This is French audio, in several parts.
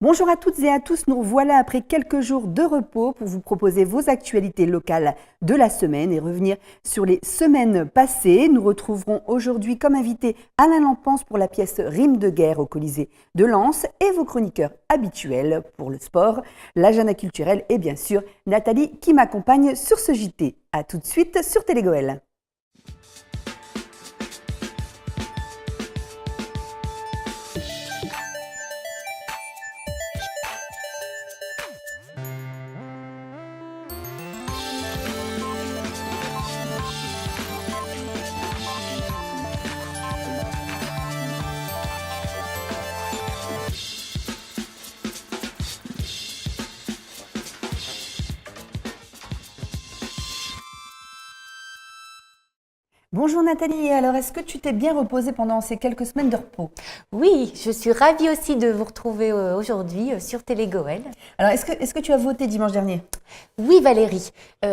Bonjour à toutes et à tous, nous voilà après quelques jours de repos pour vous proposer vos actualités locales de la semaine et revenir sur les semaines passées. Nous retrouverons aujourd'hui comme invité Alain Lampens pour la pièce Rime de guerre au Colisée de Lens et vos chroniqueurs habituels pour le sport, l'agenda culturel et bien sûr Nathalie qui m'accompagne sur ce JT. A tout de suite sur Télégoël. Bonjour Nathalie, alors est-ce que tu t'es bien reposée pendant ces quelques semaines de repos? Oui, je suis ravie aussi de vous retrouver aujourd'hui sur Télégoël. Alors est-ce que tu as voté dimanche dernier? Oui Valérie,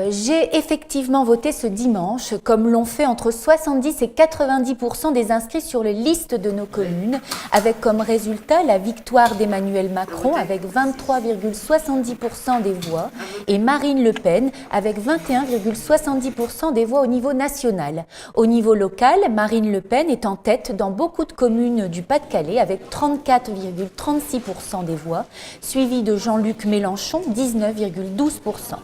j'ai effectivement voté ce dimanche, comme l'ont fait entre 70 et 90% des inscrits sur les listes de nos communes, avec comme résultat la victoire d'Emmanuel Macron avec 23,70% des voix et Marine Le Pen avec 21,70% des voix au niveau national. Au niveau local, Marine Le Pen est en tête dans beaucoup de communes du Pas-de-Calais avec 34,36% des voix, suivi de Jean-Luc Mélenchon, 19,12%.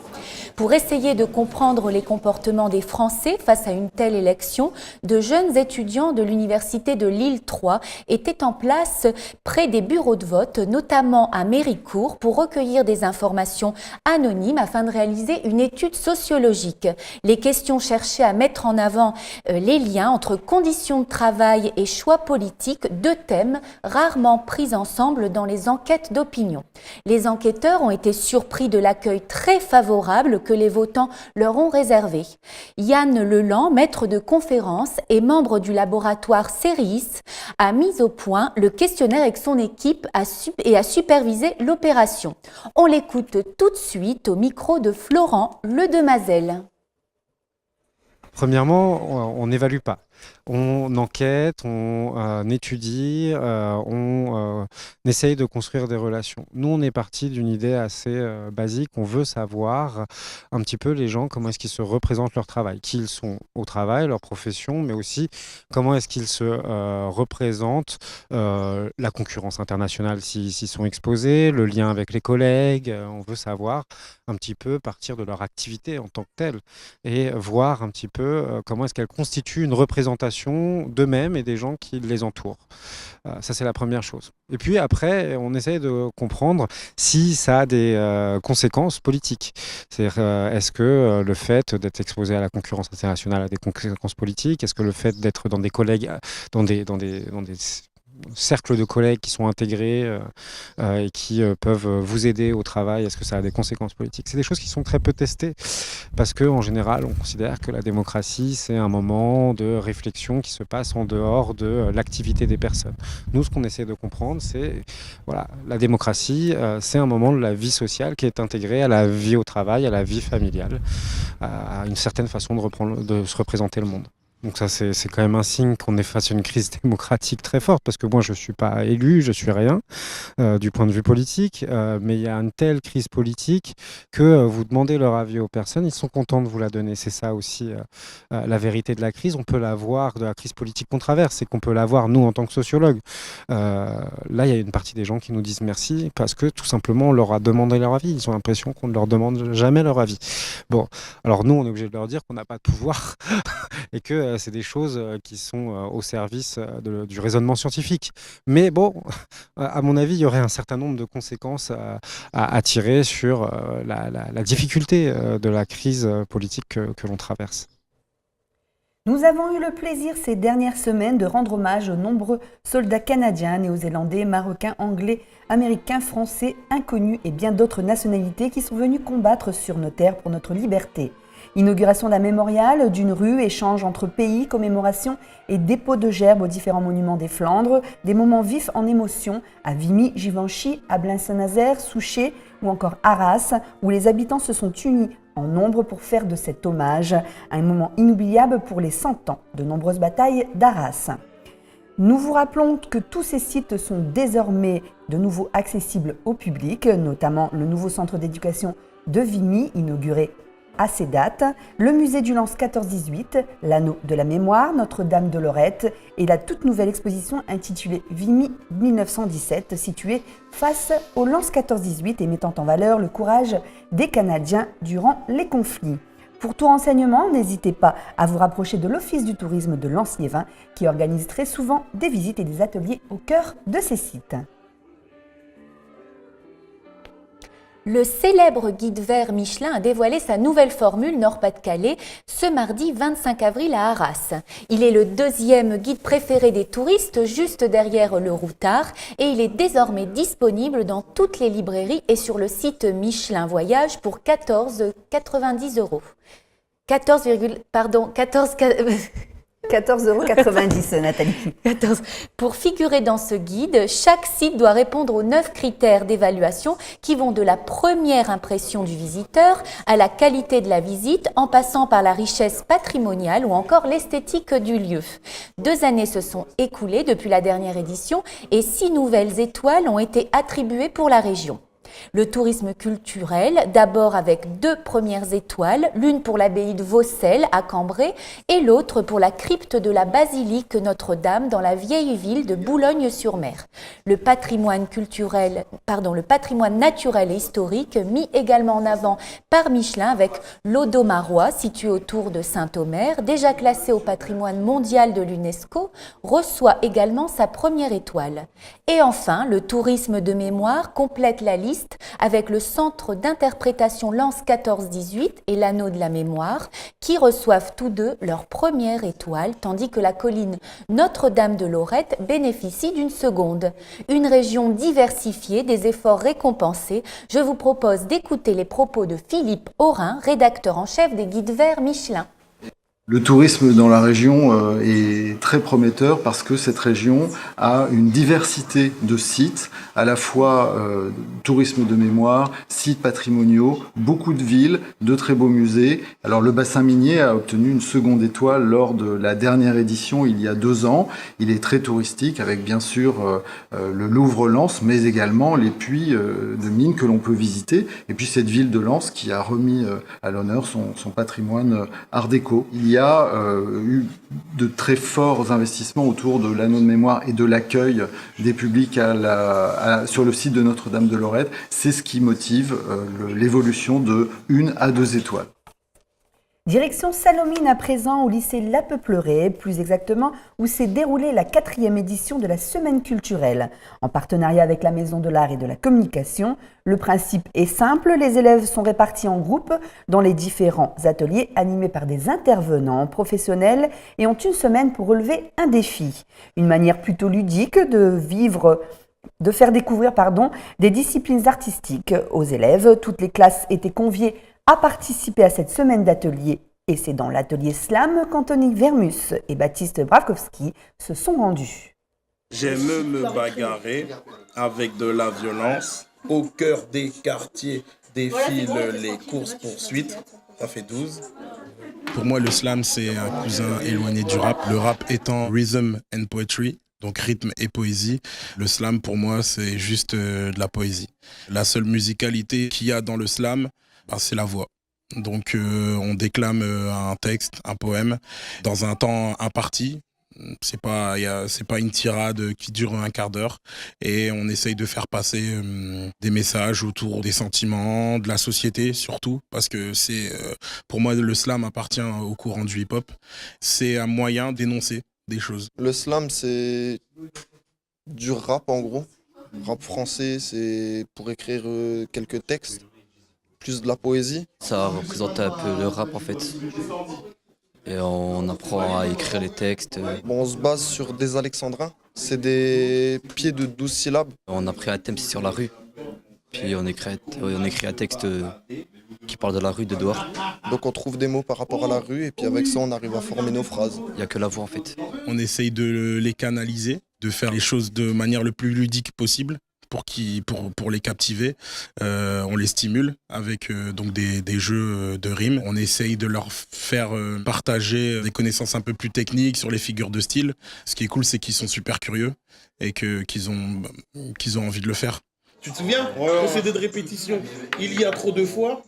Pour essayer de comprendre les comportements des Français face à une telle élection, de jeunes étudiants de l'université de Lille 3 étaient en place près des bureaux de vote, notamment à Méricourt, pour recueillir des informations anonymes afin de réaliser une étude sociologique. Les questions cherchaient à mettre en avant les liens entre conditions de travail et choix politiques, deux thèmes rarement pris ensemble dans les enquêtes d'opinion. Les enquêteurs ont été surpris de l'accueil très favorable que les votants leur ont réservé. Yann Leland, maître de conférence et membre du laboratoire CERIS, a mis au point le questionnaire avec son équipe et a supervisé l'opération. On l'écoute tout de suite au micro de Florent Ledemazel. Premièrement, on n'évalue pas. On enquête, on étudie, on essaye de construire des relations. Nous, on est parti d'une idée assez basique. On veut savoir un petit peu les gens, comment est-ce qu'ils se représentent leur travail, qui ils sont au travail, leur profession, mais aussi comment est-ce qu'ils se représentent la concurrence internationale s'ils sont exposés, le lien avec les collègues. On veut savoir un petit peu partir de leur activité en tant que telle et voir un petit peu comment est-ce qu'elle constitue une représentation d'eux-mêmes et des gens qui les entourent. Ça, c'est la première chose. Et puis après, on essaye de comprendre si ça a des conséquences politiques. C'est-à-dire, est-ce que le fait d'être exposé à la concurrence internationale a des conséquences politiques? Est-ce que le fait d'être dans des collègues, dans des cercles de collègues qui sont intégrés et qui peuvent vous aider au travail, est-ce que ça a des conséquences politiques? C'est des choses qui sont très peu testées parce qu'en général, on considère que la démocratie, c'est un moment de réflexion qui se passe en dehors de l'activité des personnes. Nous, ce qu'on essaie de comprendre, c'est voilà, la démocratie, c'est un moment de la vie sociale qui est intégré à la vie au travail, à la vie familiale, à une certaine façon de se représenter le monde. Donc ça, c'est quand même un signe qu'on est face à une crise démocratique très forte, parce que moi, je ne suis pas élu, je suis rien du point de vue politique, mais il y a une telle crise politique que vous demandez leur avis aux personnes, ils sont contents de vous la donner. C'est ça aussi la vérité de la crise. On peut la voir, de la crise politique qu'on traverse, c'est qu'on peut la voir, nous, en tant que sociologues. Là, il y a une partie des gens qui nous disent merci, parce que tout simplement, on leur a demandé leur avis. Ils ont l'impression qu'on ne leur demande jamais leur avis. Bon, alors nous, on est obligé de leur dire qu'on n'a pas de pouvoir et que c'est des choses qui sont au service du raisonnement scientifique. Mais bon, à mon avis, il y aurait un certain nombre de conséquences à tirer sur la difficulté de la crise politique que l'on traverse. Nous avons eu le plaisir ces dernières semaines de rendre hommage aux nombreux soldats canadiens, néo-zélandais, marocains, anglais, américains, français, inconnus et bien d'autres nationalités qui sont venus combattre sur nos terres pour notre liberté. Inauguration d'un mémorial, d'une rue, échange entre pays, commémoration et dépôt de gerbes aux différents monuments des Flandres, des moments vifs en émotion à Vimy, Givenchy, Ablain-Saint-Nazaire, Souchet ou encore Arras, où les habitants se sont unis en nombre pour faire de cet hommage un moment inoubliable pour les 100 ans de nombreuses batailles d'Arras. Nous vous rappelons que tous ces sites sont désormais de nouveau accessibles au public, notamment le nouveau centre d'éducation de Vimy, inauguré à ces dates, le musée du Lens 14-18, l'anneau de la mémoire, Notre-Dame de Lorette et la toute nouvelle exposition intitulée Vimy 1917, située face au Lens 14-18 et mettant en valeur le courage des Canadiens durant les conflits. Pour tout renseignement, n'hésitez pas à vous rapprocher de l'Office du tourisme de Lens-Liévin qui organise très souvent des visites et des ateliers au cœur de ces sites. Le célèbre guide vert Michelin a dévoilé sa nouvelle formule Nord-Pas-de-Calais ce mardi 25 avril à Arras. Il est le deuxième guide préféré des touristes, juste derrière le Routard, et il est désormais disponible dans toutes les librairies et sur le site Michelin Voyage pour 14,90 €. 14,90 €, Nathalie. 14. Pour figurer dans ce guide, chaque site doit répondre aux 9 critères d'évaluation qui vont de la première impression du visiteur à la qualité de la visite, en passant par la richesse patrimoniale ou encore l'esthétique du lieu. 2 années se sont écoulées depuis la dernière édition et 6 nouvelles étoiles ont été attribuées pour la région. Le tourisme culturel, d'abord avec 2 premières étoiles, l'une pour l'abbaye de Vaucelles à Cambrai et l'autre pour la crypte de la basilique Notre-Dame dans la vieille ville de Boulogne-sur-Mer. Le patrimoine naturel et historique mis également en avant par Michelin avec l'Audomarois situé autour de Saint-Omer, déjà classé au patrimoine mondial de l'UNESCO, reçoit également sa première étoile. Et enfin, le tourisme de mémoire complète la liste avec le centre d'interprétation Lens 14-18 et l'anneau de la mémoire qui reçoivent tous deux leur première étoile, tandis que la colline Notre-Dame de Lorette bénéficie d'une seconde. Une région diversifiée, des efforts récompensés. Je vous propose d'écouter les propos de Philippe Aurin, rédacteur en chef des guides verts Michelin. Le tourisme dans la région est très prometteur parce que cette région a une diversité de sites, à la fois tourisme de mémoire, sites patrimoniaux, beaucoup de villes, de très beaux musées. Alors le bassin minier a obtenu une seconde étoile lors de la dernière édition il y a 2 ans. Il est très touristique avec bien sûr le Louvre-Lens, mais également les puits de mines que l'on peut visiter. Et puis cette ville de Lens qui a remis à l'honneur son patrimoine art déco. Il y a eu de très forts investissements autour de l'anneau de mémoire et de l'accueil des publics sur le site de Notre-Dame de Lorette. C'est ce qui motive l'évolution de 1 à 2 étoiles. Direction Salomine à présent au lycée La Peuplerée, plus exactement où s'est déroulée la 4e édition de la Semaine culturelle. En partenariat avec la Maison de l'Art et de la Communication, le principe est simple, les élèves sont répartis en groupes dans les différents ateliers animés par des intervenants professionnels et ont une semaine pour relever un défi. Une manière plutôt ludique de faire découvrir des disciplines artistiques aux élèves. Toutes les classes étaient conviées à participer à cette semaine d'atelier et c'est dans l'atelier slam qu'Anthony Vermus et Baptiste Bravkowski se sont rendus. J'aime me bagarrer avec de la violence. Au cœur des quartiers défilent les courses-poursuites. Ça fait 12. Pour moi, le slam, c'est un cousin éloigné du rap. Le rap étant rhythm and poetry, donc rythme et poésie. Le slam, pour moi, c'est juste de la poésie. La seule musicalité qu'il y a dans le slam, c'est la voix. Donc on déclame un texte, un poème, dans un temps imparti. C'est pas une tirade qui dure un quart d'heure. Et on essaye de faire passer des messages autour des sentiments, de la société surtout. Parce que pour moi, le slam appartient au courant du hip-hop. C'est un moyen d'énoncer des choses. Le slam, c'est du rap en gros. Rap français, c'est pour écrire quelques textes. Plus de la poésie. Ça représente un peu le rap en fait. Et on apprend à écrire les textes. Bon, on se base sur des alexandrins. C'est des pieds de 12 syllabes. On a pris un thème sur la rue. Puis on écrit un texte qui parle de la rue de dehors. Donc on trouve des mots par rapport à la rue et puis avec ça on arrive à former nos phrases. Il n'y a que la voix en fait. On essaye de les canaliser, de faire les choses de manière le plus ludique possible. pour les captiver. On les stimule avec donc des jeux de rimes. On essaye de leur faire partager des connaissances un peu plus techniques sur les figures de style. Ce qui est cool, c'est qu'ils sont super curieux et qu'ils ont envie de le faire. Tu te souviens, procédé de répétition. Il y a trop de fois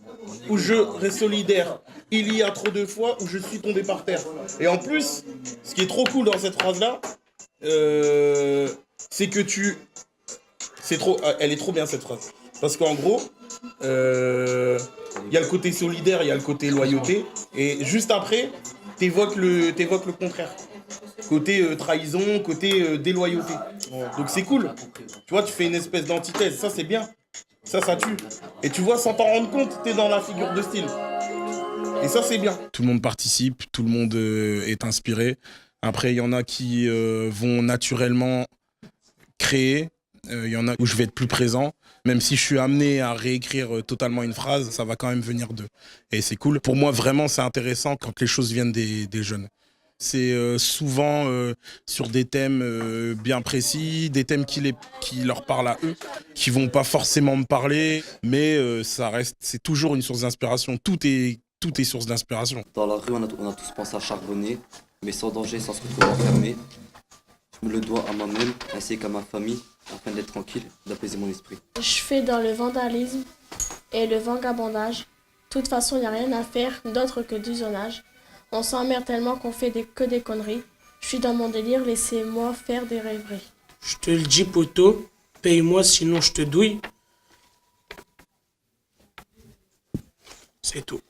où je reste solidaire. Il y a trop de fois où je suis tombé par terre. Et en plus, ce qui est trop cool dans cette phrase-là, c'est que elle est trop bien cette phrase. Parce qu'en gros, il y a le côté solidaire, il y a le côté loyauté. Et juste après, t'évoques le contraire. Côté trahison, côté déloyauté. Donc c'est cool. Tu vois, tu fais une espèce d'antithèse. Ça, c'est bien. Ça tue. Et tu vois, sans t'en rendre compte, t'es dans la figure de style. Et ça, c'est bien. Tout le monde participe, tout le monde est inspiré. Après, il y en a qui vont naturellement créer. Il y en a où je vais être plus présent. Même si je suis amené à réécrire totalement une phrase, ça va quand même venir d'eux. Et c'est cool. Pour moi, vraiment, c'est intéressant quand les choses viennent des jeunes. C'est souvent sur des thèmes bien précis, des thèmes qui leur parlent à eux, qui vont pas forcément me parler, mais c'est toujours une source d'inspiration. Tout est source d'inspiration. Dans la rue, on a tous pensé à charbonner, mais sans danger, sans se retrouver enfermé. Je me le dois à moi-même ainsi qu'à ma famille, afin d'être tranquille, d'apaiser mon esprit. Je fais dans le vandalisme et le vagabondage. De toute façon, il n'y a rien à faire d'autre que du zonage. On s'emmerde tellement qu'on fait que des conneries. Je suis dans mon délire, laissez-moi faire des rêveries. Je te le dis, poteau, paye-moi sinon je te douille. C'est tout.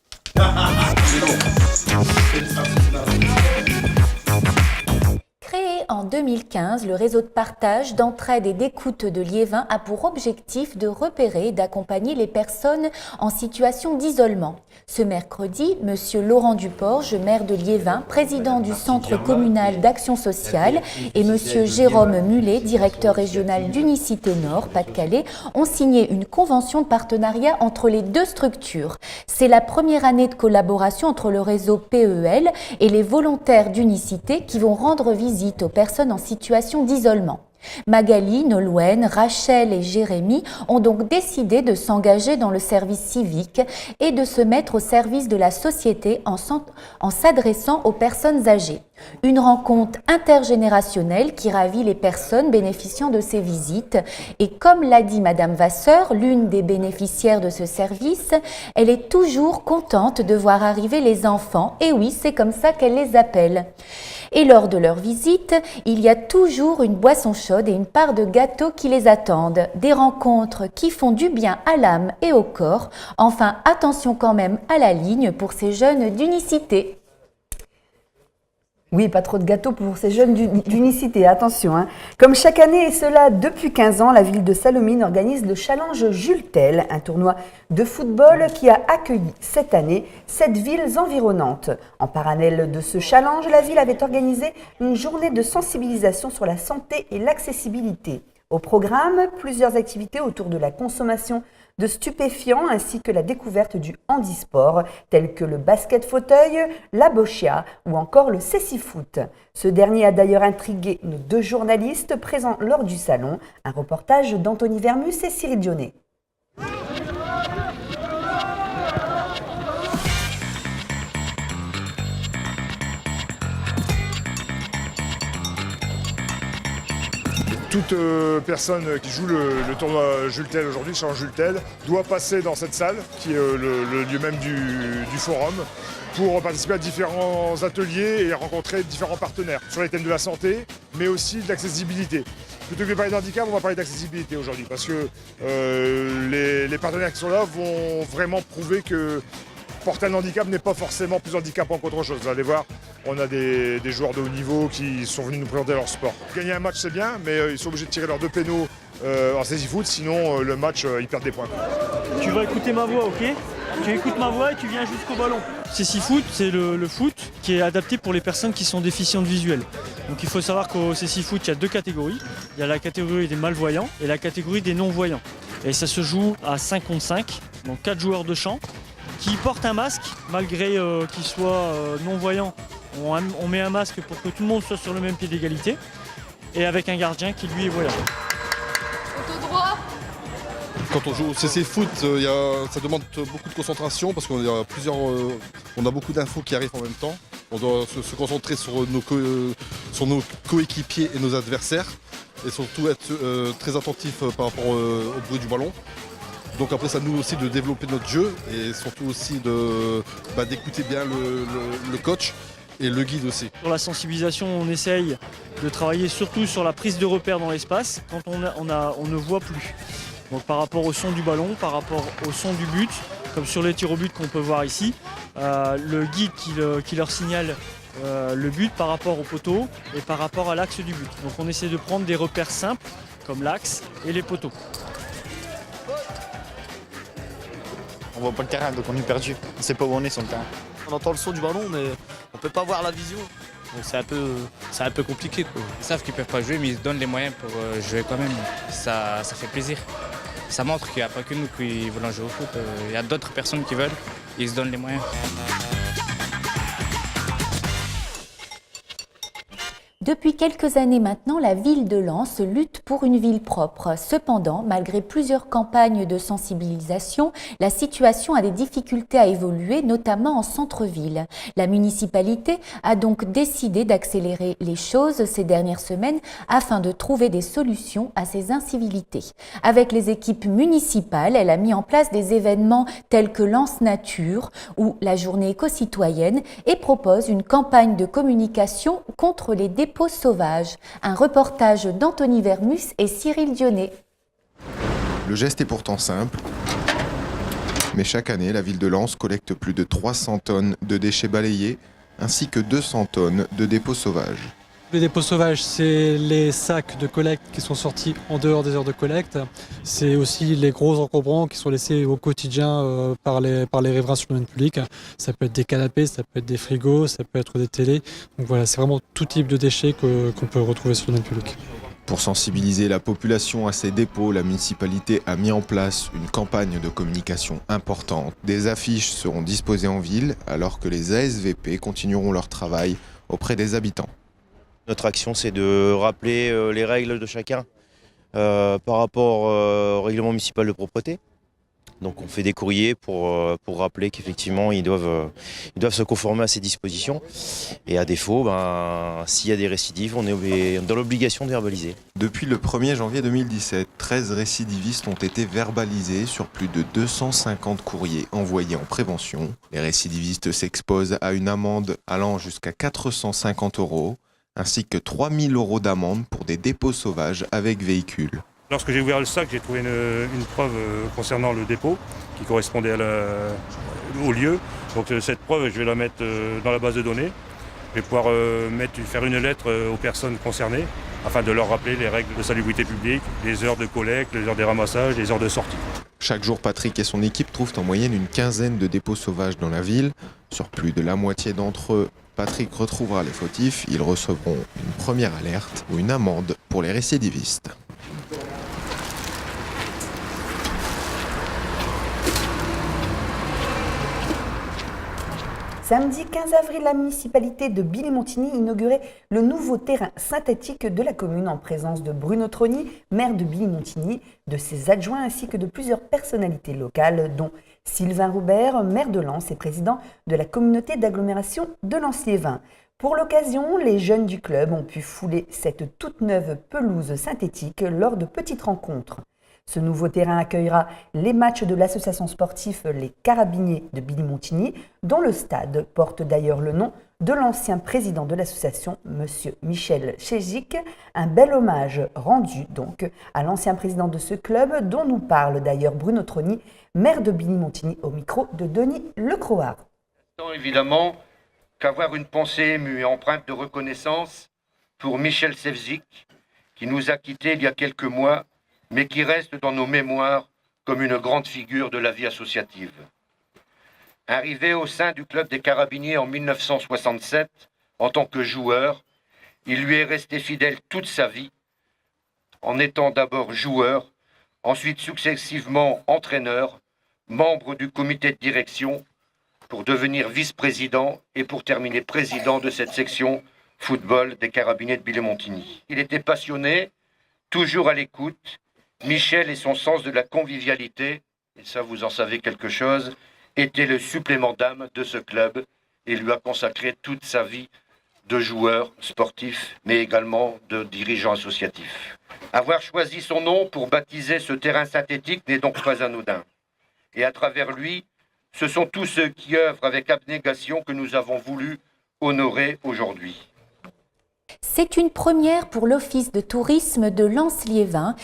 Créé en 2015, le réseau de partage, d'entraide et d'écoute de Liévin a pour objectif de repérer et d'accompagner les personnes en situation d'isolement. Ce mercredi, M. Laurent Duporge, maire de Liévin, président du Centre communal d'action sociale, et M. Jérôme Mulet, directeur régional d'Unicité Nord, Pas-de-Calais, ont signé une convention de partenariat entre les deux structures. C'est la première année de collaboration entre le réseau PEL et les volontaires d'Unicité qui vont rendre visite aux personnes en situation d'isolement. Magali, Nolwenn, Rachel et Jérémy ont donc décidé de s'engager dans le service civique et de se mettre au service de la société en s'adressant aux personnes âgées. Une rencontre intergénérationnelle qui ravit les personnes bénéficiant de ces visites. Et comme l'a dit Madame Vasseur, l'une des bénéficiaires de ce service, elle est toujours contente de voir arriver les enfants. Et oui, c'est comme ça qu'elle les appelle. Et lors de leur visite, il y a toujours une boisson chaude et une part de gâteau qui les attendent. Des rencontres qui font du bien à l'âme et au corps. Enfin, attention quand même à la ligne pour ces jeunes d'unicité. Oui, pas trop de gâteaux pour ces jeunes d'unicité, attention. Hein. Comme chaque année, et cela depuis 15 ans, la ville de Salomine organise le Challenge Jules Tel, un tournoi de football qui a accueilli cette année 7 villes environnantes. En parallèle de ce challenge, la ville avait organisé une journée de sensibilisation sur la santé et l'accessibilité. Au programme, plusieurs activités autour de la consommation de stupéfiants ainsi que la découverte du handisport, tels que le basket-fauteuil, la boccia ou encore le cécifoot. Ce dernier a d'ailleurs intrigué nos 2 journalistes présents lors du salon. Un reportage d'Anthony Vermus et Cyril Dionnet. Toute personne qui joue le tournoi Jules Tel aujourd'hui, Challenge Jules Tel, doit passer dans cette salle, qui est le lieu même du forum, pour participer à différents ateliers et rencontrer différents partenaires sur les thèmes de la santé, mais aussi de l'accessibilité. Plutôt que de parler d'handicap, on va parler d'accessibilité aujourd'hui, parce que les partenaires qui sont là vont vraiment prouver que porter un handicap n'est pas forcément plus handicapant qu'autre chose. Vous allez voir, on a des joueurs de haut niveau qui sont venus nous présenter leur sport. Gagner un match, c'est bien, mais ils sont obligés de tirer leurs 2 pénaux en saisie-foot, sinon le match, ils perdent des points. Tu vas écouter ma voix, ok? Tu écoutes ma voix et tu viens jusqu'au ballon. Cécifoot, c'est le foot qui est adapté pour les personnes qui sont déficientes visuelles. Donc il faut savoir qu'au Cécifoot, il y a 2 catégories. Il y a la catégorie des malvoyants et la catégorie des non-voyants. Et ça se joue à 5 contre 5, donc 4 joueurs de champ qui portent un masque, malgré qu'ils soient non-voyants. On met un masque pour que tout le monde soit sur le même pied d'égalité. Et avec un gardien qui lui est voyant. Photo droit. Quand on joue au CC Foot, ça demande beaucoup de concentration parce qu'on a beaucoup d'infos qui arrivent en même temps. On doit se concentrer sur nos coéquipiers et nos adversaires et surtout être très attentif par rapport au bruit du ballon. Donc après, ça nous aussi de développer notre jeu et surtout aussi d'écouter bien le coach et le guide aussi. Pour la sensibilisation, on essaye de travailler surtout sur la prise de repère dans l'espace quand on ne voit plus. Donc par rapport au son du ballon, par rapport au son du but, comme sur les tirs au but qu'on peut voir ici, le guide qui leur signale le but par rapport au poteau et par rapport à l'axe du but. Donc on essaie de prendre des repères simples comme l'axe et les poteaux. On voit pas le terrain, donc on est perdu. On sait pas où on est sur le terrain. On entend le son du ballon, mais on peut pas voir la vision. Donc c'est un peu compliqué, quoi. Ils savent qu'ils peuvent pas jouer, mais ils se donnent les moyens pour jouer quand même. Ça fait plaisir. Ça montre qu'il n'y a pas que nous qui voulons jouer au foot. Il y a d'autres personnes qui veulent. Ils se donnent les moyens. Depuis quelques années maintenant, la ville de Lens lutte pour une ville propre. Cependant, malgré plusieurs campagnes de sensibilisation, la situation a des difficultés à évoluer, notamment en centre-ville. La municipalité a donc décidé d'accélérer les choses ces dernières semaines afin de trouver des solutions à ces incivilités. Avec les équipes municipales, elle a mis en place des événements tels que Lens Nature ou la journée éco-citoyenne et propose une campagne de communication contre les dépôts sauvages. Un reportage d'Anthony Vermus et Cyril Dionnet. Le geste est pourtant simple, mais chaque année, la ville de Lens collecte plus de 300 tonnes de déchets balayés, ainsi que 200 tonnes de dépôts sauvages. Les dépôts sauvages, c'est les sacs de collecte qui sont sortis en dehors des heures de collecte. C'est aussi les gros encombrants qui sont laissés au quotidien par les riverains sur le domaine public. Ça peut être des canapés, ça peut être des frigos, ça peut être des télés. Donc voilà, c'est vraiment tout type de déchets qu'on peut retrouver sur le domaine public. Pour sensibiliser la population à ces dépôts, la municipalité a mis en place une campagne de communication importante. Des affiches seront disposées en ville, alors que les ASVP continueront leur travail auprès des habitants. Notre action, c'est de rappeler les règles de chacun par rapport au règlement municipal de propreté. Donc on fait des courriers pour rappeler qu'effectivement ils doivent se conformer à ces dispositions. Et à défaut, s'il y a des récidives, on est dans l'obligation de verbaliser. Depuis le 1er janvier 2017, 13 récidivistes ont été verbalisés sur plus de 250 courriers envoyés en prévention. Les récidivistes s'exposent à une amende allant jusqu'à 450 €, ainsi que 3 000 € d'amende pour des dépôts sauvages avec véhicules. Lorsque j'ai ouvert le sac, j'ai trouvé une preuve concernant le dépôt qui correspondait au lieu. Donc cette preuve, je vais la mettre dans la base de données. Je vais pouvoir faire une lettre aux personnes concernées afin de leur rappeler les règles de salubrité publique, les heures de collecte, les heures des ramassages, les heures de sortie. Chaque jour, Patrick et son équipe trouvent en moyenne une quinzaine de dépôts sauvages dans la ville. Sur plus de la moitié d'entre eux, Patrick retrouvera les fautifs. Ils recevront une première alerte ou une amende pour les récidivistes. Samedi 15 avril, la municipalité de Billy-Montigny inaugurait le nouveau terrain synthétique de la commune en présence de Bruno Trony, maire de Billy-Montigny, de ses adjoints ainsi que de plusieurs personnalités locales, dont Sylvain Roubert, maire de Lens et président de la communauté d'agglomération de Lens-Liévin. Pour l'occasion, les jeunes du club ont pu fouler cette toute neuve pelouse synthétique lors de petites rencontres. Ce nouveau terrain accueillera les matchs de l'association sportive Les Carabiniers de Billy-Montigny, dont le stade porte d'ailleurs le nom de l'ancien président de l'association, M. Michel Chégic. Un bel hommage rendu donc à l'ancien président de ce club, dont nous parle d'ailleurs Bruno Trony, maire de Billy-Montigny, au micro de Denis Lecroard. Évidemment qu'avoir une pensée émue et empreinte de reconnaissance pour Michel Chégic, qui nous a quittés il y a quelques mois, mais qui reste dans nos mémoires comme une grande figure de la vie associative. Arrivé au sein du club des Carabiniers en 1967, en tant que joueur, il lui est resté fidèle toute sa vie, en étant d'abord joueur, ensuite successivement entraîneur, membre du comité de direction, pour devenir vice-président et pour terminer président de cette section football des Carabiniers de Billy-Montigny. Il était passionné, toujours à l'écoute, Michel et son sens de la convivialité, et ça vous en savez quelque chose, était le supplément d'âme de ce club et lui a consacré toute sa vie de joueur sportif, mais également de dirigeant associatif. Avoir choisi son nom pour baptiser ce terrain synthétique n'est donc pas anodin. Et à travers lui, ce sont tous ceux qui œuvrent avec abnégation que nous avons voulu honorer aujourd'hui. C'est une première pour l'Office de tourisme de Lens-Liévin.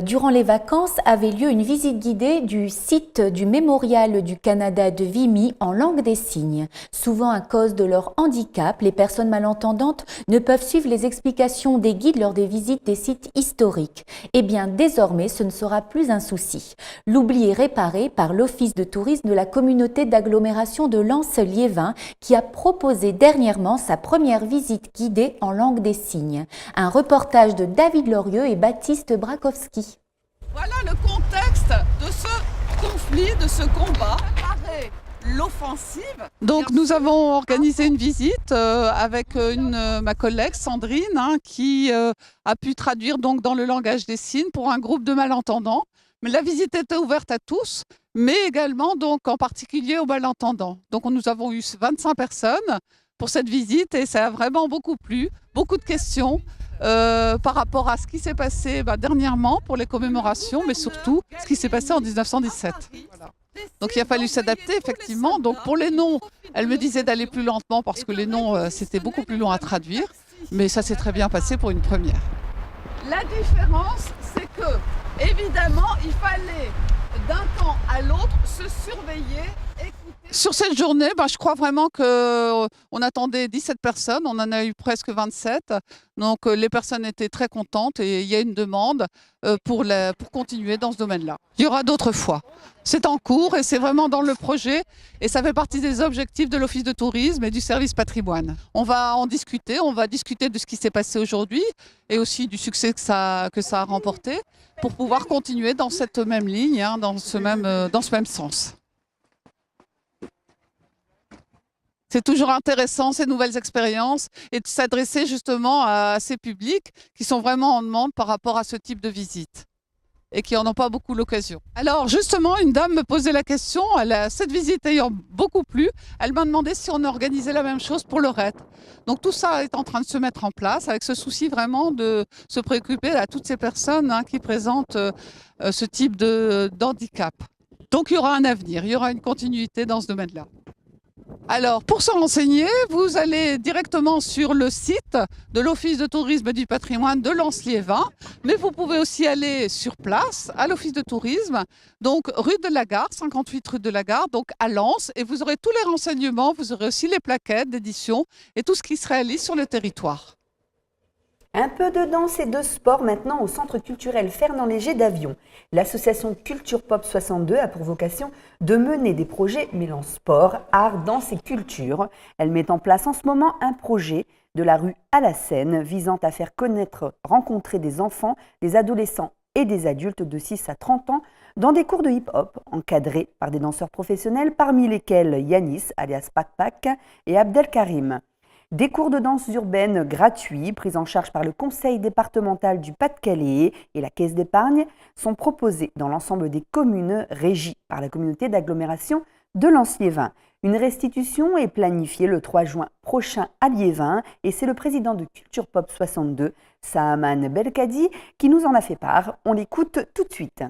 Durant les vacances avait lieu une visite guidée du site du Mémorial du Canada de Vimy en langue des signes. Souvent à cause de leur handicap, les personnes malentendantes ne peuvent suivre les explications des guides lors des visites des sites historiques. Eh bien, désormais, ce ne sera plus un souci. L'oubli est réparé par l'Office de tourisme de la communauté d'agglomération de Lens-Liévin qui a proposé dernièrement sa première visite guidée en langue des signes. Un reportage de David Lorieux et Baptiste Brakowski. Voilà le contexte de ce conflit, de ce combat. Préparer l'offensive. Donc nous avons organisé une visite avec ma collègue Sandrine qui a pu traduire donc dans le langage des signes pour un groupe de malentendants. Mais la visite était ouverte à tous, mais également donc en particulier aux malentendants. Donc nous avons eu 25 personnes pour cette visite et ça a vraiment beaucoup plu, beaucoup de questions par rapport à ce qui s'est passé dernièrement pour les commémorations, mais surtout ce qui s'est passé en 1917. Voilà. Donc il a fallu s'adapter effectivement. Donc pour les noms, elle me disait d'aller plus lentement parce que les noms c'était beaucoup plus long à traduire, mais ça s'est très bien passé pour une première. La différence, c'est que évidemment il fallait d'un temps à l'autre se surveiller. Sur cette journée, je crois vraiment qu'on attendait 17 personnes, on en a eu presque 27. Donc les personnes étaient très contentes et il y a une demande pour continuer dans ce domaine-là. Il y aura d'autres fois. C'est en cours et c'est vraiment dans le projet et ça fait partie des objectifs de l'Office de tourisme et du service patrimoine. On va en discuter, on va discuter de ce qui s'est passé aujourd'hui et aussi du succès que ça a remporté pour pouvoir continuer dans cette même ligne, dans ce même sens. C'est toujours intéressant ces nouvelles expériences et de s'adresser justement à ces publics qui sont vraiment en demande par rapport à ce type de visite et qui n'en ont pas beaucoup l'occasion. Alors justement, une dame me posait la question, cette visite ayant beaucoup plu, elle m'a demandé si on organisait la même chose pour le RET. Donc tout ça est en train de se mettre en place avec ce souci vraiment de se préoccuper à toutes ces personnes qui présentent ce type d'handicap. Donc il y aura un avenir, il y aura une continuité dans ce domaine-là. Alors, pour se renseigner, vous allez directement sur le site de l'Office de tourisme et du patrimoine de Lens-Liévin, mais vous pouvez aussi aller sur place à l'Office de tourisme, donc rue de la Gare, 58 rue de la Gare, donc à Lens, et vous aurez tous les renseignements, vous aurez aussi les plaquettes d'édition et tout ce qui se réalise sur le territoire. Un peu de danse et de sport maintenant au Centre culturel Fernand Léger d'Avion. L'association Culture Pop 62 a pour vocation de mener des projets mêlant sport, art, danse et culture. Elle met en place en ce moment un projet de la rue à la scène visant à faire connaître, rencontrer des enfants, des adolescents et des adultes de 6 à 30 ans dans des cours de hip-hop encadrés par des danseurs professionnels parmi lesquels Yanis alias Pak Pak et Abdelkarim. Des cours de danse urbaine gratuits, pris en charge par le Conseil départemental du Pas-de-Calais et la Caisse d'épargne, sont proposés dans l'ensemble des communes régies par la communauté d'agglomération de Lens-Liévin. Une restitution est planifiée le 3 juin prochain à Liévin et c'est le président de Culture Pop 62, Sahaman Belkadi, qui nous en a fait part. On l'écoute tout de suite.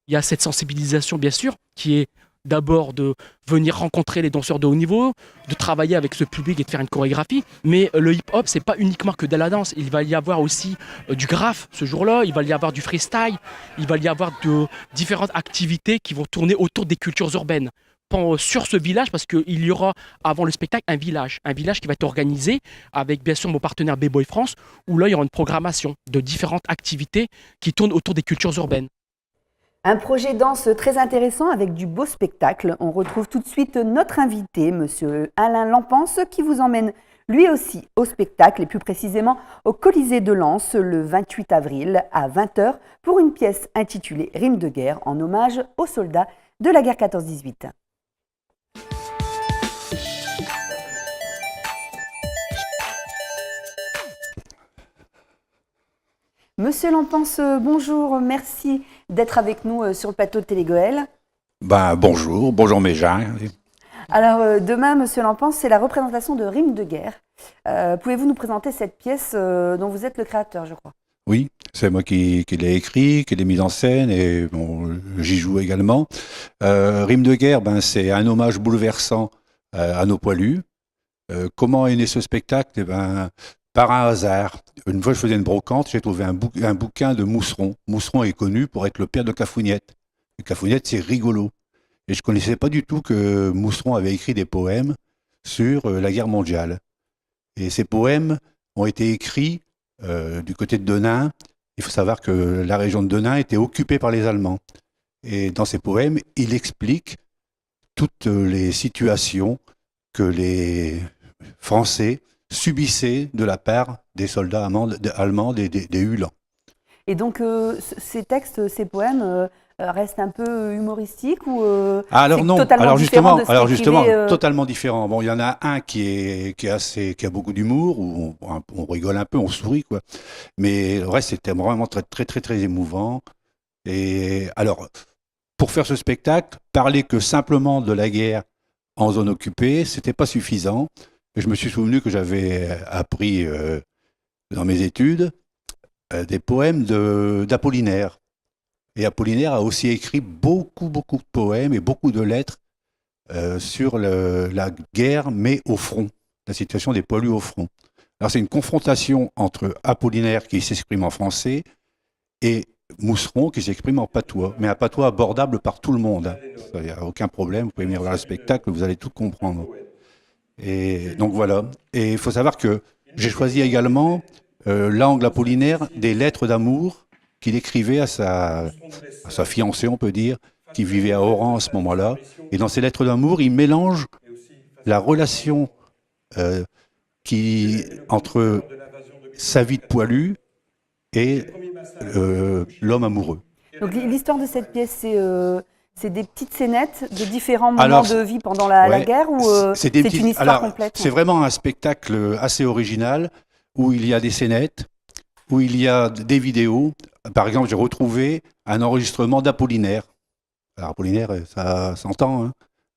Il y a cette sensibilisation, bien sûr, qui est d'abord de venir rencontrer les danseurs de haut niveau, de travailler avec ce public et de faire une chorégraphie. Mais le hip-hop, c'est pas uniquement que de la danse. Il va y avoir aussi du graphe ce jour-là, il va y avoir du freestyle, il va y avoir de différentes activités qui vont tourner autour des cultures urbaines. Sur ce village, parce qu'il y aura avant le spectacle un village qui va être organisé avec bien sûr mon partenaire B-Boy France, où là il y aura une programmation de différentes activités qui tournent autour des cultures urbaines. Un projet danse très intéressant avec du beau spectacle. On retrouve tout de suite notre invité, monsieur Alain Lampens, qui vous emmène lui aussi au spectacle et plus précisément au Colisée de Lens le 28 avril à 20h pour une pièce intitulée Rime de guerre en hommage aux soldats de la guerre 14-18. Monsieur Lampens, bonjour, merci d'être avec nous sur le plateau de Télégoël. Bonjour Méjean. Alors demain, Monsieur Lampens, c'est la représentation de Rimes de guerre. Pouvez-vous nous présenter cette pièce dont vous êtes le créateur, je crois? Oui, c'est moi qui l'ai écrit, qui l'ai mis en scène et bon, j'y joue également. Rimes de guerre, c'est un hommage bouleversant à nos poilus. Comment est né ce spectacle? Par un hasard. Une fois, je faisais une brocante, j'ai trouvé un bouquin de Mousseron. Mousseron est connu pour être le père de Cafouniette. Et Cafouniette, c'est rigolo. Et je ne connaissais pas du tout que Mousseron avait écrit des poèmes sur la guerre mondiale. Et ces poèmes ont été écrits du côté de Denain. Il faut savoir que la région de Denain était occupée par les Allemands. Et dans ces poèmes, il explique toutes les situations que les Français subissaient de la part des soldats allemands des Uhlans. Et donc, ces textes, ces poèmes restent un peu humoristiques ou alors non, totalement justement, de totalement différent. Bon, il y en a un qui a beaucoup d'humour, où on rigole un peu, on sourit, quoi. Mais le reste, c'était vraiment très émouvant. Et alors, pour faire ce spectacle, parler que simplement de la guerre en zone occupée, c'était pas suffisant. Et je me suis souvenu que j'avais appris dans mes études des poèmes d'Apollinaire. Et Apollinaire a aussi écrit beaucoup de poèmes et beaucoup de lettres sur la guerre, mais au front, la situation des poilus au front. Alors c'est une confrontation entre Apollinaire qui s'exprime en français et Mousseron qui s'exprime en patois, mais un patois abordable par tout le monde. Il n'y a aucun problème, vous pouvez venir voir le spectacle, vous allez tout comprendre. Et donc voilà. Et il faut savoir que j'ai choisi également l'angle apollinaire des lettres d'amour qu'il écrivait à sa fiancée, on peut dire, qui vivait à Oran à ce moment-là. Et dans ces lettres d'amour, il mélange la relation entre sa vie de poilu et l'homme amoureux. Donc l'histoire de cette pièce, c'est des petites scénettes de différents moments de vie pendant la guerre ou c'est une histoire complète? C'est vraiment un spectacle assez original où il y a des scénettes, où il y a des vidéos. Par exemple, j'ai retrouvé un enregistrement d'Apollinaire. Alors Apollinaire, ça s'entend,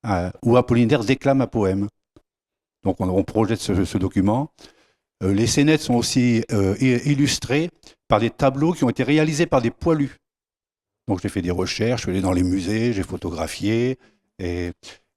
hein, où Apollinaire déclame un poème. Donc on projette ce document. Les scénettes sont aussi illustrées par des tableaux qui ont été réalisés par des poilus. Donc j'ai fait des recherches, je suis allé dans les musées, j'ai photographié. Et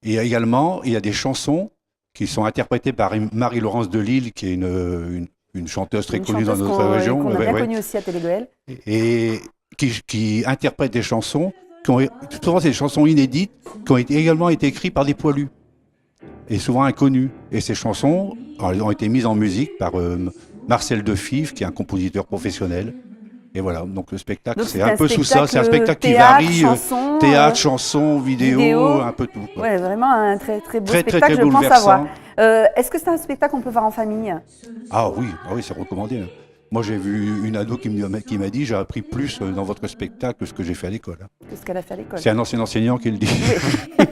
également, il y a des chansons qui sont interprétées par Marie-Laurence Delisle, qui est une chanteuse très connue dans notre région. Qu'on a bien connue aussi à Télégoël. Et qui interprète des chansons, souvent c'est des chansons inédites, qui ont également été écrites par des poilus, et souvent inconnus. Et ces chansons ont été mises en musique par Marcel Defivre, qui est un compositeur professionnel. Et voilà, donc le spectacle, c'est un peu sous ça. C'est un spectacle qui varie, théâtre, chanson, vidéo, un peu tout. Oui, vraiment un très beau spectacle, je pense avoir. Est-ce que c'est un spectacle qu'on peut voir en famille? Ah oui, c'est recommandé. Moi, j'ai vu une ado qui m'a dit « J'ai appris plus dans votre spectacle que ce que j'ai fait à l'école. » Que ce qu'elle a fait à l'école. C'est un ancien enseignant qui le dit. Oui.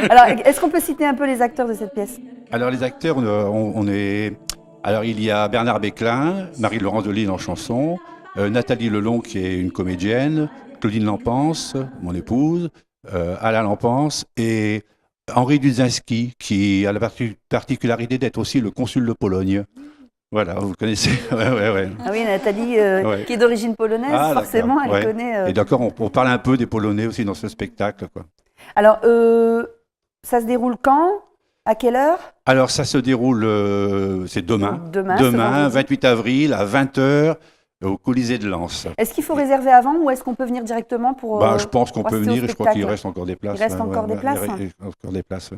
Alors, est-ce qu'on peut citer un peu les acteurs de cette pièce? Alors, les acteurs, Alors, il y a Bernard Béclin, Marie-Laurence Delisle en chanson, Nathalie Lelon, qui est une comédienne, Claudine Lampens, mon épouse, Alain Lampens, et Henri Dudzinski, qui a la particularité d'être aussi le consul de Pologne. Voilà, vous le connaissez. Ouais. Ah oui, Nathalie, qui est d'origine polonaise, forcément, elle connaît. Et d'accord, on parle un peu des Polonais aussi dans ce spectacle, quoi. Alors, ça se déroule quand? À quelle heure? Alors, ça se déroule, c'est demain. Demain, 28 avril, à 20h. Au Colisée de Lens. Est-ce qu'il faut réserver avant ou est-ce qu'on peut venir directement pour je pense qu'on peut venir et je crois qu'il reste encore des places. Il reste encore des places. Il reste encore des places.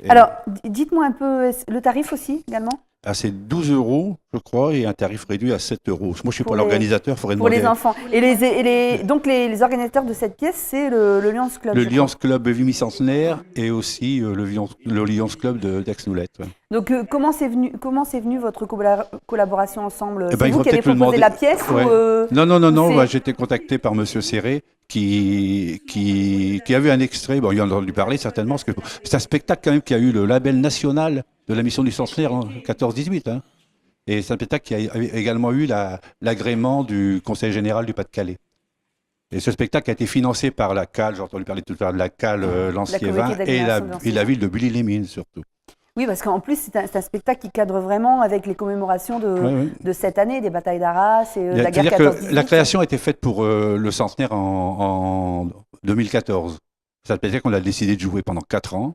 Alors, dites-moi un peu le tarif aussi également. C'est 12 €, je crois, et un tarif réduit à 7 €. Moi, je ne suis pas l'organisateur, il faudrait demander. Pour les enfants. Et donc, les organisateurs de cette pièce, c'est le Lions Club. Le Lions Club Vimy-Centenaire et aussi le Lions Club d'Aix-Noulette. Ouais. Donc, comment c'est venu votre collaboration ensemble? C'est vous qui avez proposé la pièce Non, j'ai été contacté par M. Serré qui a vu un extrait. Bon, il en a entendu parler certainement, parce que c'est un spectacle quand même qui a eu le label national de la mission du centenaire en 14-18. Hein. Et c'est un spectacle qui a également eu l'agrément du Conseil général du Pas-de-Calais. Et ce spectacle a été financé par la CAL, j'ai entendu parler tout à l'heure de la CAL Lanciévin et la ville de Bully-les-Mines surtout. Oui, parce qu'en plus, c'est un spectacle qui cadre vraiment avec les commémorations de cette année, des batailles d'Arras et de la guerre 14-18. La création a été faite pour le centenaire en 2014. C'est un spectacle qu'on a décidé de jouer pendant 4 ans.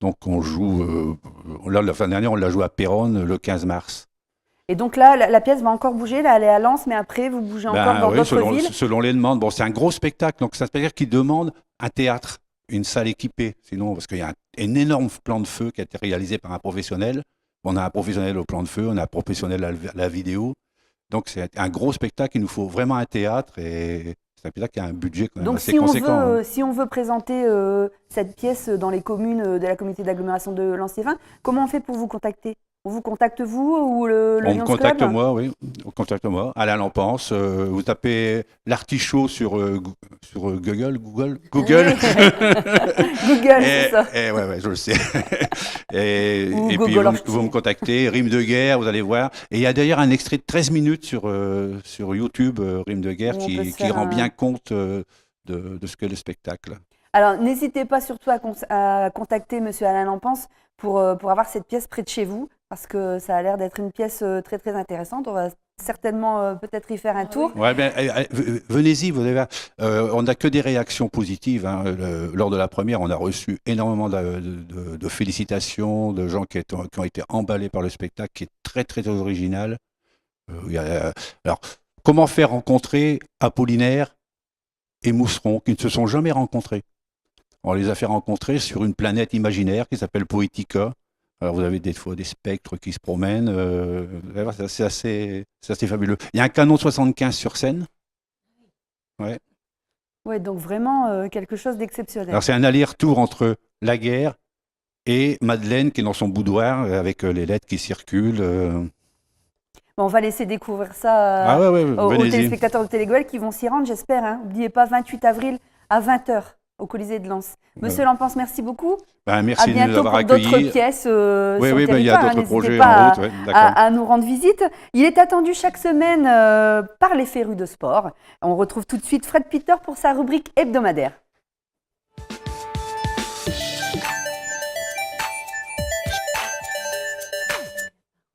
Donc on joue, là, la fin dernière, on l'a joué à Péronne le 15 mars. Et donc là, la pièce va encore bouger, là, elle est à Lens, mais après, vous bougez encore dans d'autres villes. Selon les demandes. Bon, c'est un gros spectacle, donc c'est un spectacle qui demande un théâtre, une salle équipée. Sinon, parce qu'il y a un énorme plan de feu qui a été réalisé par un professionnel. On a un professionnel au plan de feu, on a un professionnel à la vidéo. Donc c'est un gros spectacle, il nous faut vraiment un théâtre et c'est un spectacle qui a un budget quand même assez conséquent. Donc si on veut présenter cette pièce dans les communes de la communauté d'agglomération de Lanciévin, comment on fait pour vous contacter ? On vous contacte vous ou le Lions Club ? On me contacte moi, oui. On contacte moi. Alain Lampens. Vous tapez l'artichaut sur Google. Google, c'est ça. Et ouais, je le sais. et puis vous me contactez. Rime de guerre, vous allez voir. Et il y a d'ailleurs un extrait de 13 minutes sur YouTube, Rime de guerre, qui rend bien compte de ce qu'est le spectacle. Alors, n'hésitez pas surtout à contacter Monsieur Alain Lampens pour avoir cette pièce près de chez vous, parce que ça a l'air d'être une pièce très très intéressante. On va certainement peut-être y faire un tour. Ouais, venez-y, vous allez voir. On n'a que des réactions positives. Hein. Lors de la première, on a reçu énormément de félicitations, de gens qui ont été emballés par le spectacle, qui est très très original. Alors, comment faire rencontrer Apollinaire et Mousseron, qui ne se sont jamais rencontrés? On les a fait rencontrer sur une planète imaginaire qui s'appelle Poetica. Alors vous avez des fois des spectres qui se promènent. C'est assez fabuleux. Il y a un canon 75 sur scène. Ouais, donc vraiment quelque chose d'exceptionnel. Alors c'est un aller-retour entre la guerre et Madeleine qui est dans son boudoir avec les lettres qui circulent. Bon, on va laisser découvrir ça aux téléspectateurs de Télégoël qui vont s'y rendre, j'espère. Hein. N'oubliez pas, 28 avril à 20h. Au Colisée de Lens. Monsieur Lampens, merci beaucoup. Merci de nous avoir accueillis. À bientôt pour d'autres pièces sur le territoire. Il y a d'autres projets en route. À nous rendre visite. Il est attendu chaque semaine par les férus de sport. On retrouve tout de suite Fred Peter pour sa rubrique hebdomadaire.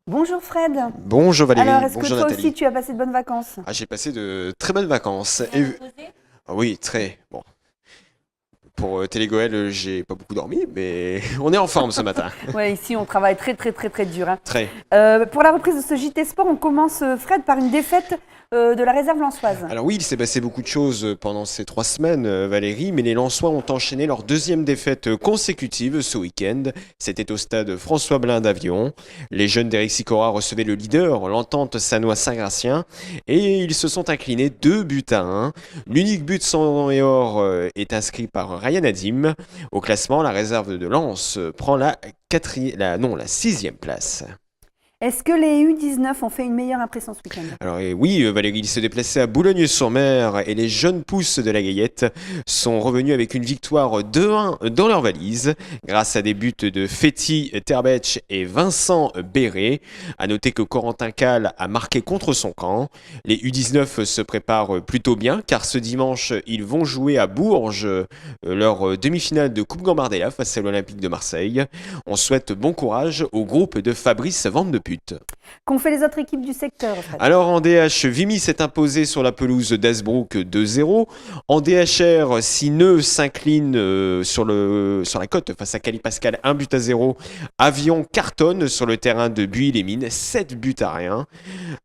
Bonjour Fred. Bonjour Valérie. Alors, est-ce que Bonjour toi Nathalie. aussi tu as passé de bonnes vacances ? J'ai passé de très bonnes vacances. Oui, très. Bon. Pour Télégoël, j'ai pas beaucoup dormi, mais on est en forme ce matin. Ouais, ici on travaille très dur. Hein. Très. Pour la reprise de ce JT Sport, on commence, Fred, par une défaite de la réserve lensoise. Alors oui, il s'est passé beaucoup de choses pendant ces 3 semaines, Valérie, mais les Lensois ont enchaîné leur 2e défaite consécutive ce week-end. C'était au stade François Blin d'Avion. Les jeunes d'Éric Sicora recevaient le leader, l'Entente Sannois Saint-Gratien, et ils se sont inclinés 2-1. L'unique but sang et or est inscrit par Ryan Adim. Au classement, la réserve de Lens prend la 6e place. Est-ce que les U19 ont fait une meilleure impression ce week-end ? Alors oui, Valérie, ils se déplaçaient à Boulogne-sur-Mer et les jeunes pousses de la Gaillette sont revenus avec une victoire 2-1 dans leur valise grâce à des buts de Féti Terbetch et Vincent Béret. À noter que Corentin Cal a marqué contre son camp. Les U19 se préparent plutôt bien car ce dimanche, ils vont jouer à Bourges leur demi-finale de Coupe Gambardella face à l'Olympique de Marseille. On souhaite bon courage au groupe de Fabrice Vandeput. Qu'ont fait les autres équipes du secteur, Fred ? Alors en DH, Vimy s'est imposé sur la pelouse d'Asbrook 2-0. En DHR, Sineux s'incline sur la côte face à Cali Pascal 1-0. Avion cartonne sur le terrain de Buis-les-Mines 7-1.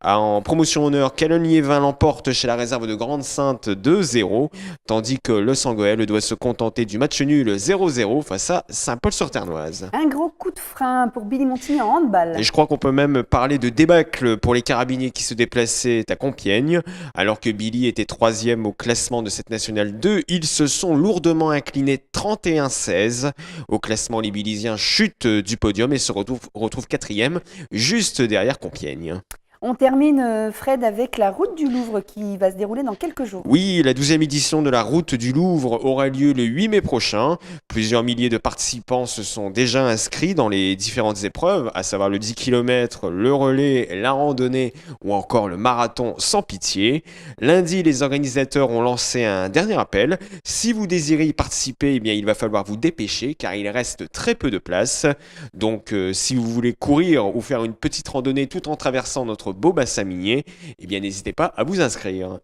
En promotion honneur, Calonnier-Vin l'emporte chez la réserve de Grande-Sainte 2-0. Tandis que Le Sangoël doit se contenter du match nul 0-0 face à Saint-Paul-sur-Ternoise. Un gros coup de frein pour Billy Montigny en handball. Et je crois qu'on peut même parler de débâcle pour les carabiniers qui se déplaçaient à Compiègne. Alors que Billy était 3e au classement de cette nationale 2, ils se sont lourdement inclinés 31-16. Au classement, les Billysiens chutent du podium et se retrouvent 4e, juste derrière Compiègne. On termine, Fred, avec la route du Louvre qui va se dérouler dans quelques jours. Oui, la 12e édition de la Route du Louvre aura lieu le 8 mai prochain. Plusieurs milliers de participants se sont déjà inscrits dans les différentes épreuves, à savoir le 10 km, le relais, la randonnée ou encore le marathon sans pitié. Lundi, les organisateurs ont lancé un dernier appel. Si vous désirez y participer, eh bien, il va falloir vous dépêcher car il reste très peu de place. Donc, si vous voulez courir ou faire une petite randonnée tout en traversant notre beau bassin minier, eh bien, n'hésitez pas à vous inscrire.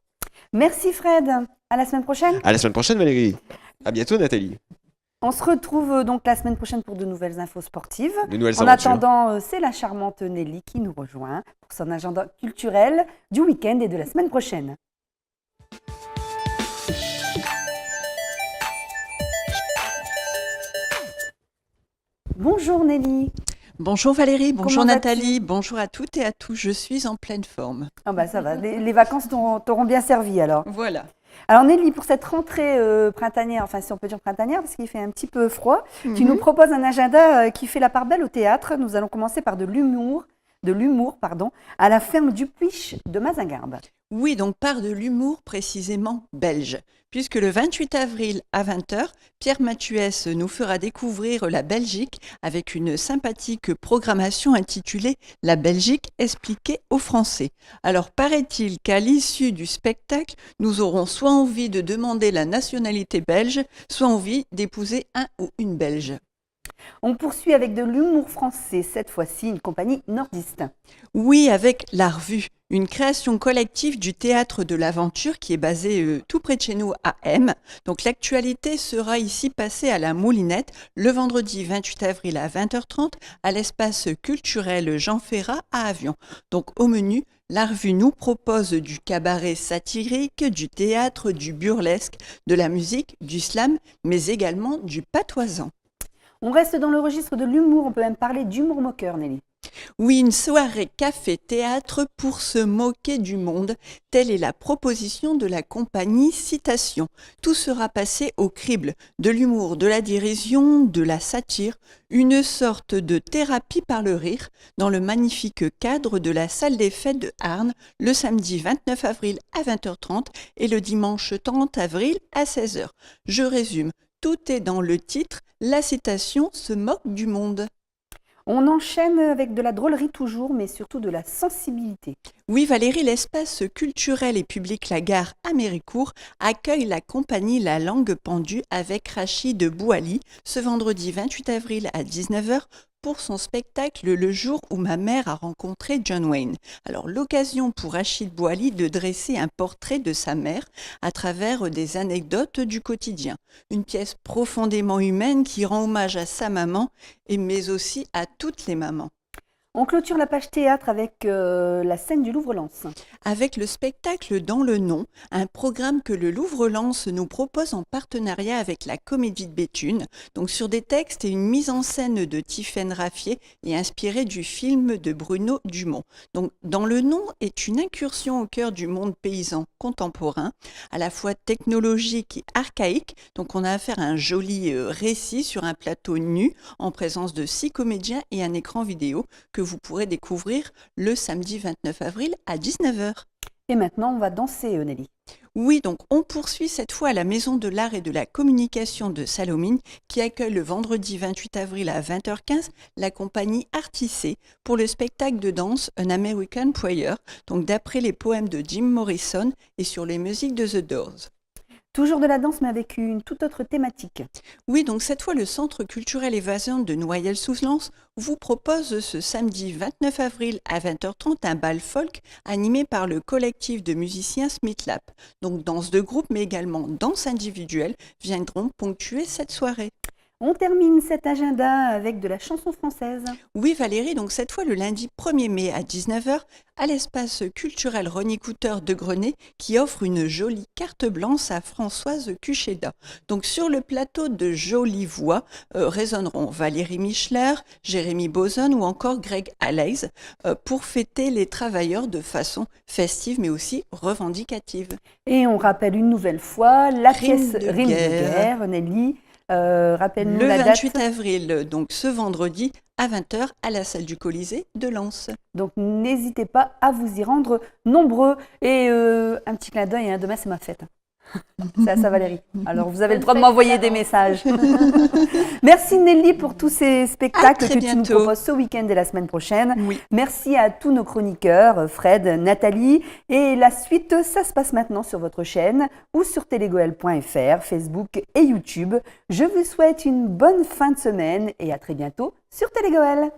Merci Fred, à la semaine prochaine. À la semaine prochaine Valérie. À bientôt Nathalie. On se retrouve donc la semaine prochaine pour de nouvelles infos sportives. De nouvelles en aventures. attendant, c'est la charmante Nelly qui nous rejoint pour son agenda culturel du week-end et de la semaine prochaine. Bonjour Nelly. Bonjour Valérie, bonjour Comment Nathalie, bonjour à toutes et à tous, je suis en pleine forme. Ah bah ça va, les vacances t'auront bien servi alors. Voilà. Alors Nelly, pour cette rentrée printanière, enfin si on peut dire printanière parce qu'il fait un petit peu froid, tu nous proposes un agenda qui fait la part belle au théâtre. Nous allons commencer par de l'humour, à la ferme du Puich de Mazingarbe. Oui, donc par de l'humour précisément belge, puisque le 28 avril à 20h, Pierre Mathuès nous fera découvrir la Belgique avec une sympathique programmation intitulée « La Belgique expliquée aux Français ». Alors paraît-il qu'à l'issue du spectacle, nous aurons soit envie de demander la nationalité belge, soit envie d'épouser un ou une Belge. On poursuit avec de l'humour français, cette fois-ci une compagnie nordiste. Oui, avec La Revue, une création collective du Théâtre de l'Aventure qui est basée tout près de chez nous à M. Donc l'actualité sera ici passée à la Moulinette le vendredi 28 avril à 20h30 à l'espace culturel Jean Ferrat à Avion. Donc au menu, La Revue nous propose du cabaret satirique, du théâtre, du burlesque, de la musique, du slam, mais également du patoisant. On reste dans le registre de l'humour, on peut même parler d'humour moqueur, Nelly. Oui, une soirée café-théâtre pour se moquer du monde. Telle est la proposition de la compagnie Citation. Tout sera passé au crible. De l'humour, de la dérision, de la satire. Une sorte de thérapie par le rire dans le magnifique cadre de la salle des fêtes de Arnes le samedi 29 avril à 20h30 et le dimanche 30 avril à 16h. Je résume. Tout est dans le titre, la citation se moque du monde. On enchaîne avec de la drôlerie toujours, mais surtout de la sensibilité. Oui Valérie, l'espace culturel et public La Gare à Méricourt accueille la compagnie La Langue Pendue avec Rachid Bouali ce vendredi 28 avril à 19h pour son spectacle Le jour où ma mère a rencontré John Wayne. Alors l'occasion pour Rachid Bouali de dresser un portrait de sa mère à travers des anecdotes du quotidien. Une pièce profondément humaine qui rend hommage à sa maman mais aussi à toutes les mamans. On clôture la page théâtre avec la scène du Louvre-Lens. Avec le spectacle Dans le nom, un programme que le Louvre-Lens nous propose en partenariat avec la Comédie de Béthune, donc sur des textes et une mise en scène de Tiffaine Raffier et inspiré du film de Bruno Dumont. Donc Dans le nom est une incursion au cœur du monde paysan contemporain, à la fois technologique et archaïque. Donc on a affaire à un joli récit sur un plateau nu en présence de 6 comédiens et un écran vidéo que vous pourrez découvrir le samedi 29 avril à 19h. Et maintenant, on va danser, Nelly. Oui, donc on poursuit cette fois à la Maison de l'Art et de la Communication de Salomine qui accueille le vendredi 28 avril à 20h15 la compagnie Artissé pour le spectacle de danse An American Prayer, donc d'après les poèmes de Jim Morrison et sur les musiques de The Doors. Toujours de la danse, mais avec une toute autre thématique. Oui, donc cette fois, le Centre culturel Évasion de Noyelles-sous-Lens vous propose ce samedi 29 avril à 20h30 un bal folk animé par le collectif de musiciens Smith Lap. Donc danse de groupe, mais également danse individuelle viendront ponctuer cette soirée. On termine cet agenda avec de la chanson française. Oui Valérie, donc cette fois le lundi 1er mai à 19h à l'espace culturel René Couteur de Grenay qui offre une jolie carte blanche à Françoise Cucheda. Donc sur le plateau de jolies voix résonneront Valérie Michler, Jérémy Bozon ou encore Greg Aleix pour fêter les travailleurs de façon festive mais aussi revendicative. Et on rappelle une nouvelle fois la pièce Rime de guerre, Nelly. Rappelle-nous Le la 28 date. avril, donc ce vendredi à 20h à la salle du Colisée de Lens. Donc n'hésitez pas à vous y rendre nombreux. Et un petit clin d'œil, hein, demain c'est ma fête. C'est à ça Valérie. Alors vous avez le droit de m'envoyer des messages. Merci Nelly pour tous ces spectacles que tu nous proposes ce week-end et la semaine prochaine. Merci à tous nos chroniqueurs, Fred, Nathalie. Et la suite, ça se passe maintenant sur votre chaîne ou sur telegoel.fr, Facebook et YouTube. Je vous souhaite une bonne fin de semaine et à très bientôt sur Telegoel.